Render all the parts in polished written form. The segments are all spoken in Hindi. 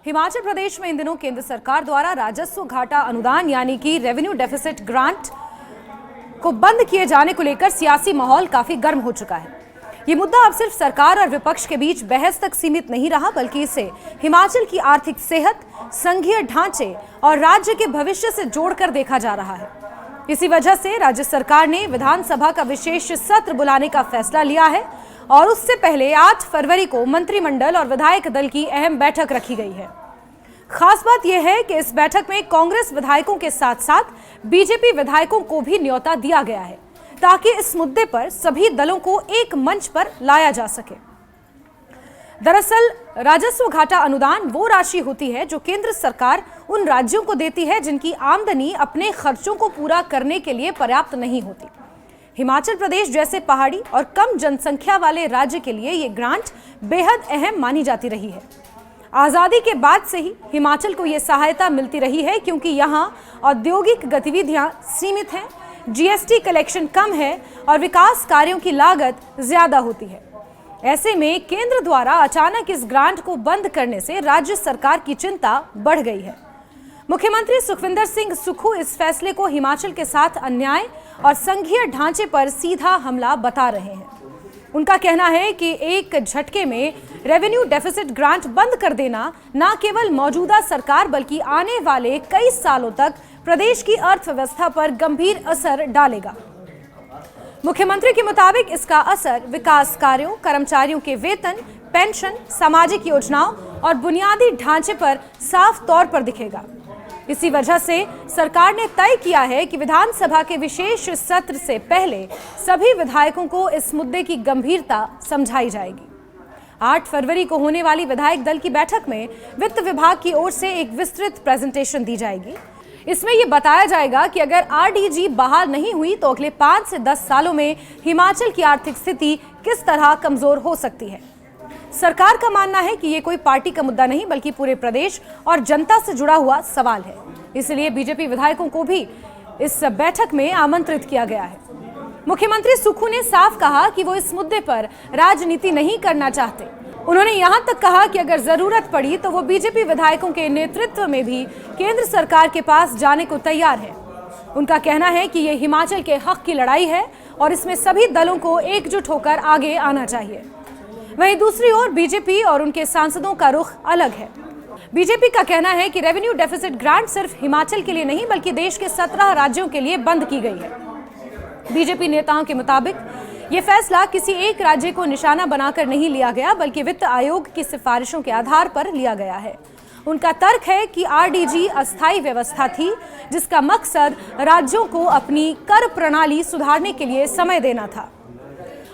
हिमाचल प्रदेश में इन दिनों केंद्र सरकार द्वारा राजस्व घाटा अनुदान यानी कि रेवेन्यू डेफिसिट ग्रांट को बंद किए जाने को लेकर सियासी माहौल काफी गर्म हो चुका है। ये मुद्दा अब सिर्फ सरकार और विपक्ष के बीच बहस तक सीमित नहीं रहा, बल्कि इसे हिमाचल की आर्थिक सेहत, संघीय ढांचे और राज्य के भविष्य से जोड़कर देखा जा रहा है। इसी वजह से राज्य सरकार ने विधानसभा का विशेष सत्र बुलाने का फैसला लिया है और उससे पहले 8 फरवरी को मंत्रिमंडल और विधायक दल की अहम बैठक रखी गई है। खास बात यह है कि इस बैठक में कांग्रेस विधायकों के साथ साथ बीजेपी विधायकों को भी न्योता दिया गया है, ताकि इस मुद्दे पर सभी दलों को एक मंच पर लाया जा सके। दरअसल राजस्व घाटा अनुदान वो राशि होती है जो केंद्र सरकार उन राज्यों को देती है जिनकी आमदनी अपने खर्चों को पूरा करने के लिए पर्याप्त नहीं होती। हिमाचल प्रदेश जैसे पहाड़ी और कम जनसंख्या वाले राज्य के लिए ये ग्रांट बेहद अहम मानी जाती रही है। आज़ादी के बाद से ही हिमाचल को ये सहायता मिलती रही है, क्योंकि यहाँ औद्योगिक गतिविधियाँ सीमित हैं, जीएसटी कलेक्शन कम है और विकास कार्यों की लागत ज्यादा होती है। ऐसे में केंद्र द्वारा अचानक इस ग्रांट को बंद करने से राज्य सरकार की चिंता बढ़ गई है। मुख्यमंत्री सुखविंदर सिंह सुक्खू इस फैसले को हिमाचल के साथ अन्याय और संघीय ढांचे पर सीधा हमला बता रहे हैं। उनका कहना है कि एक झटके में रेवेन्यू डेफिसिट ग्रांट बंद कर देना न केवल मौजूदा सरकार बल्कि आने वाले कई सालों तक प्रदेश की अर्थव्यवस्था पर गंभीर असर डालेगा। मुख्यमंत्री के मुताबिक इसका असर विकास कार्यों, कर्मचारियों के वेतन, पेंशन, सामाजिक योजनाओं और बुनियादी ढांचे पर साफ तौर पर दिखेगा। इसी वजह से सरकार ने तय किया है कि विधानसभा के विशेष सत्र से पहले सभी विधायकों को इस मुद्दे की गंभीरता समझाई जाएगी। 8 फरवरी को होने वाली विधायक दल की बैठक में वित्त विभाग की ओर से एक विस्तृत प्रेजेंटेशन दी जाएगी। इसमें यह बताया जाएगा कि अगर आरडीजी बहाल नहीं हुई तो अगले 5 से 10 सालों में हिमाचल की आर्थिक स्थिति किस तरह कमजोर हो सकती है। सरकार का मानना है कि ये कोई पार्टी का मुद्दा नहीं बल्कि पूरे प्रदेश और जनता से जुड़ा हुआ सवाल है। इसलिए बीजेपी विधायकों को भी इस बैठक में आमंत्रित किया गया है। मुख्यमंत्री सुक्खू ने साफ कहा कि वो इस मुद्दे पर राजनीति नहीं करना चाहते। उन्होंने यहां तक कहा कि अगर जरूरत पड़ी तो वो बीजेपी विधायकों के नेतृत्व में भी केंद्र सरकार के पास जाने को तैयार है। उनका कहना है कि ये हिमाचल के हक की लड़ाई है और इसमें सभी दलों को एकजुट होकर आगे आना चाहिए। वहीं दूसरी ओर बीजेपी और उनके सांसदों का रुख अलग है। बीजेपी का कहना है कि रेवेन्यू डेफिसिट ग्रांट सिर्फ हिमाचल के लिए नहीं बल्कि देश के 17 राज्यों के लिए बंद की गई है। बीजेपी नेताओं के मुताबिक ये फैसला किसी एक राज्य को निशाना बनाकर नहीं लिया गया बल्कि वित्त आयोग की सिफारिशों के आधार पर लिया गया है। उनका तर्क है कि आरडीजी अस्थायी व्यवस्था थी जिसका मकसद राज्यों को अपनी कर प्रणाली सुधारने के लिए समय देना था।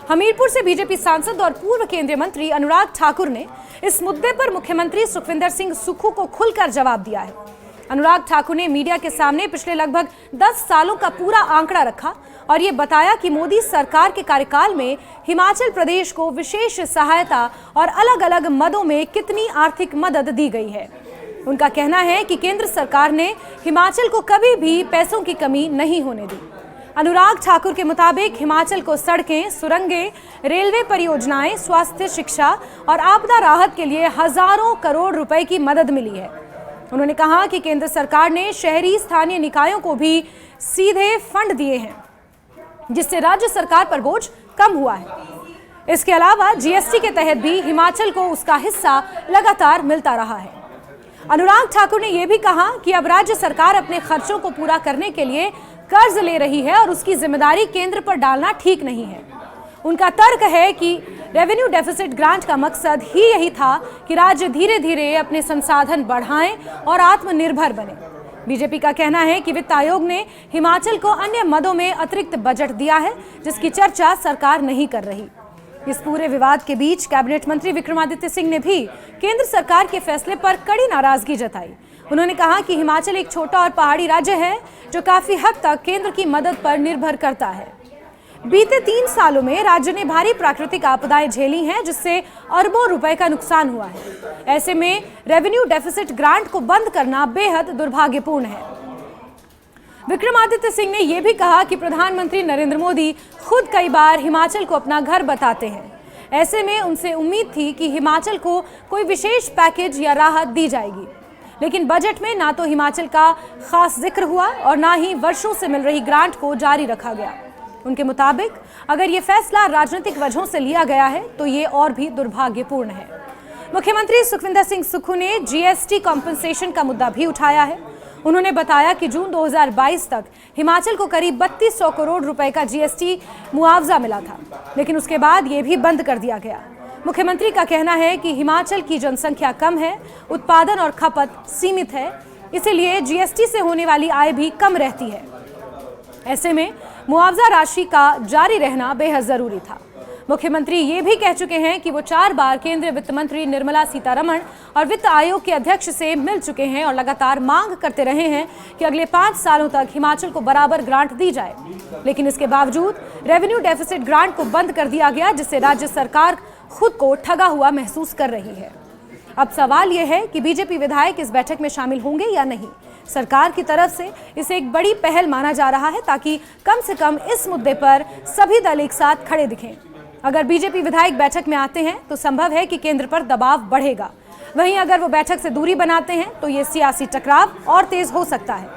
हमीरपुर से बीजेपी सांसद और पूर्व केंद्रीय मंत्री अनुराग ठाकुर ने इस मुद्दे पर मुख्यमंत्री सुखविंदर सिंह सुक्खू को खुलकर जवाब दिया है। अनुराग ठाकुर ने मीडिया के सामने पिछले लगभग 10 सालों का पूरा आंकड़ा रखा और ये बताया कि मोदी सरकार के कार्यकाल में हिमाचल प्रदेश को विशेष सहायता और अलग अलग मदों में कितनी आर्थिक मदद दी गई है। उनका कहना है कि केंद्र सरकार ने हिमाचल को कभी भी पैसों की कमी नहीं होने दी। अनुराग ठाकुर के मुताबिक हिमाचल को सड़कें, सुरंगें, रेलवे परियोजनाएं, स्वास्थ्य, शिक्षा और आपदा राहत के लिए हजारों करोड़ रुपए की मदद मिली है। उन्होंने कहा कि केंद्र सरकार ने शहरी स्थानीय निकायों को भी सीधे फंड दिए हैं, जिससे राज्य सरकार पर बोझ कम हुआ है। इसके अलावा जीएसटी के तहत भी हिमाचल को उसका हिस्सा लगातार मिलता रहा है। अनुराग ठाकुर ने यह भी कहा कि अब राज्य सरकार अपने खर्चों को पूरा करने के लिए कर्ज ले रही है और उसकी जिम्मेदारी केंद्र पर डालना ठीक नहीं है। उनका तर्क है कि रेवेन्यू डेफिसिट ग्रांट का मकसद ही यही था कि राज्य धीरे धीरे अपने संसाधन बढ़ाएं और आत्मनिर्भर बने। बीजेपी का कहना है कि वित्त आयोग ने हिमाचल को अन्य मदों में अतिरिक्त बजट दिया है जिसकी चर्चा सरकार नहीं कर रही। इस पूरे विवाद के बीच कैबिनेट मंत्री विक्रमादित्य सिंह ने भी केंद्र सरकार के फैसले पर कड़ी नाराजगी जताई। उन्होंने कहा कि हिमाचल एक छोटा और पहाड़ी राज्य है जो काफी हद तक केंद्र की मदद पर निर्भर करता है। बीते 3 सालों में राज्य ने भारी प्राकृतिक आपदाएं झेली हैं जिससे अरबों रुपए का नुकसान हुआ है। ऐसे में रेवेन्यू डेफिसिट ग्रांट को बंद करना बेहद दुर्भाग्यपूर्ण है। विक्रमादित्य सिंह ने यह भी कहा कि प्रधानमंत्री नरेंद्र मोदी खुद कई बार हिमाचल को अपना घर बताते हैं, ऐसे में उनसे उम्मीद थी कि हिमाचल को कोई विशेष पैकेज या राहत दी जाएगी, लेकिन बजट में ना तो हिमाचल का खास जिक्र हुआ और ना ही वर्षों से मिल रही ग्रांट को जारी रखा गया। उनके मुताबिक अगर ये फैसला राजनीतिक वजहों से लिया गया है तो ये और भी दुर्भाग्यपूर्ण है। मुख्यमंत्री सुखविंदर सिंह सुक्खू ने जीएसटी कॉम्पनसेशन का मुद्दा भी उठाया है। उन्होंने बताया कि जून 2022 तक हिमाचल को करीब 3200 करोड़ रुपए का जीएसटी मुआवजा मिला था, लेकिन उसके बाद ये भी बंद कर दिया गया। मुख्यमंत्री का कहना है कि हिमाचल की जनसंख्या कम है, उत्पादन और खपत सीमित है, इसीलिए जीएसटी से होने वाली आय भी कम रहती है। ऐसे में मुआवजा राशि का जारी रहना बेहद जरूरी था। मुख्यमंत्री ये भी कह चुके हैं कि वो 4 बार केंद्रीय वित्त मंत्री निर्मला सीतारमण और वित्त आयोग के अध्यक्ष से मिल चुके हैं और लगातार मांग करते रहे हैं कि अगले 5 सालों तक हिमाचल को बराबर ग्रांट दी जाए, लेकिन इसके बावजूद रेवेन्यू डेफिसिट ग्रांट को बंद कर दिया गया, जिससे राज्य सरकार खुद को ठगा हुआ महसूस कर रही है। अब सवाल यह है कि बीजेपी विधायक इस बैठक में शामिल होंगे या नहीं। सरकार की तरफ से इसे एक बड़ी पहल माना जा रहा है ताकि कम से कम इस मुद्दे पर सभी दल एक साथ खड़े दिखें। अगर बीजेपी विधायक बैठक में आते हैं तो संभव है कि केंद्र पर दबाव बढ़ेगा, वहीं अगर वो बैठक से दूरी बनाते हैं तो ये सियासी टकराव और तेज हो सकता है।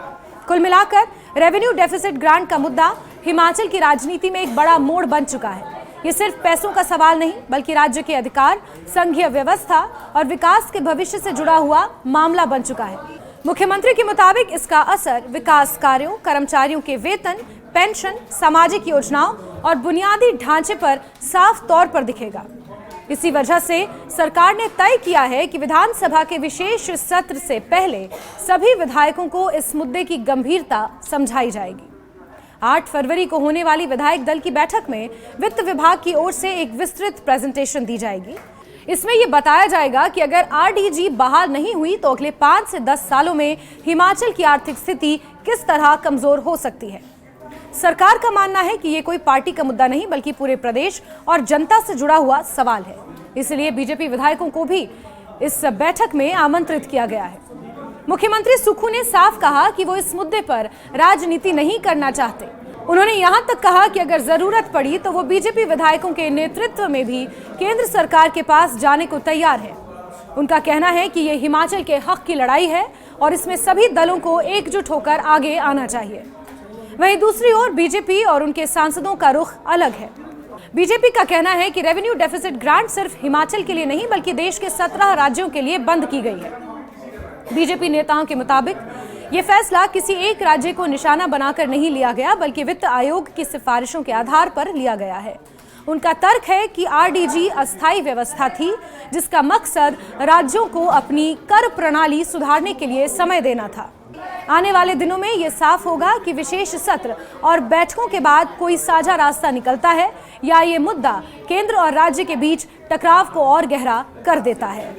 कुल मिलाकर रेवेन्यू डेफिसिट ग्रांट का मुद्दा हिमाचल की राजनीति में एक बड़ा मोड़ बन चुका है। ये सिर्फ पैसों का सवाल नहीं, बल्कि राज्य के अधिकार, संघीय व्यवस्था और विकास के भविष्य से जुड़ा हुआ मामला बन चुका है। मुख्यमंत्री के मुताबिक इसका असर विकास कार्यों, कर्मचारियों के वेतन, पेंशन, सामाजिक योजनाओं और बुनियादी ढांचे पर साफ तौर पर दिखेगा। इसी वजह से सरकार ने तय किया है कि विधानसभा के विशेष सत्र से पहले सभी विधायकों को इस मुद्दे की गंभीरता समझाई जाएगी। 8 फरवरी को होने वाली विधायक दल की बैठक में वित्त विभाग की ओर से एक विस्तृत प्रेजेंटेशन दी जाएगी। इसमें यह बताया जाएगा कि अगर आरडीजी बहाल नहीं हुई तो अगले 5 से 10 सालों में हिमाचल की आर्थिक स्थिति किस तरह कमजोर हो सकती है। सरकार का मानना है कि ये कोई पार्टी का मुद्दा नहीं, बल्कि पूरे प्रदेश और जनता से जुड़ा हुआ सवाल है। इसलिए बीजेपी विधायकों को भी इस बैठक में आमंत्रित किया गया है। मुख्यमंत्री सुक्खू ने साफ कहा कि वो इस मुद्दे पर राजनीति नहीं करना चाहते। उन्होंने यहां तक कहा कि अगर जरूरत पड़ी तो वो बीजेपी विधायकों के नेतृत्व में भी केंद्र सरकार के पास जाने को तैयार है। उनका कहना है कि ये हिमाचल के हक की लड़ाई है और इसमें सभी दलों को एकजुट होकर आगे आना चाहिए। वहीं दूसरी ओर बीजेपी और उनके सांसदों का रुख अलग है। बीजेपी का कहना है कि रेवेन्यू डेफिसिट ग्रांट सिर्फ हिमाचल के लिए नहीं, बल्कि देश के 17 राज्यों के लिए बंद की गई है। बीजेपी नेताओं के मुताबिक ये फैसला किसी एक राज्य को निशाना बनाकर नहीं लिया गया, बल्कि वित्त आयोग की सिफारिशों के आधार पर लिया गया है। उनका तर्क है कि आरडीजी अस्थायी व्यवस्था थी, जिसका मकसद राज्यों को अपनी कर प्रणाली सुधारने के लिए समय देना था। आने वाले दिनों में ये साफ होगा कि विशेष सत्र और बैठकों के बाद कोई साझा रास्ता निकलता है या ये मुद्दा केंद्र और राज्य के बीच टकराव को और गहरा कर देता है।